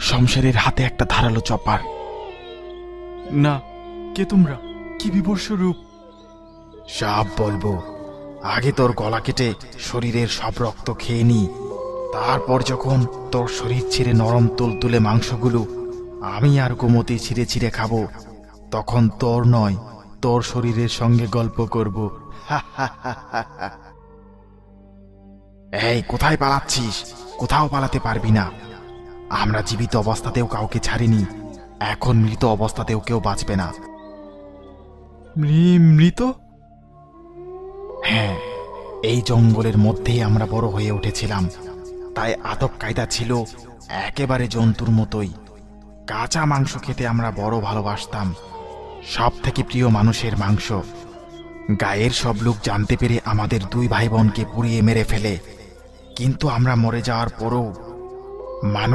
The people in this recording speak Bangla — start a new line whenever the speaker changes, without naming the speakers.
শমশেরের হাতে একটা ধারালো চপার।
না, কে তোমরা? কি বিভৎস রূপ!
সব বলবো, আগে তোর গলা কেটে শরীরের সব রক্ত খেয়ে নি, তারপর যখন তোর শরীর ছিঁড়ে নরম তুলতুলে মাংসগুলো আমি আর গোমতী ছিঁড়ে ছিঁড়ে খাবো, তখন তোর নয়, তোর শরীরের সঙ্গে গল্প করব। এই, কোথায় পালাচ্ছিস? কোথাও পালাতে পারবি না। আমরা জীবিত অবস্থাতেও কাউকে ছাড়িনি, এখন মৃত অবস্থাতেও কেউ বাঁচবে না।
মৃত?
হ্যাঁ, এই জঙ্গলের মধ্যেই আমরা বড় হয়ে উঠেছিলাম, তাই আদব কায়দা ছিল একেবারে জন্তুর মতোই। কাঁচা মাংস খেতে আমরা বড় ভালোবাসতাম, সব থেকে প্রিয় মানুষের মাংস। গায়ের সব লোক জানতে পেরে আমাদের দুই ভাই বোনকে পুড়িয়ে মেরে ফেলে, কিন্তু আমরা মরে যাওয়ার পরও মানুষ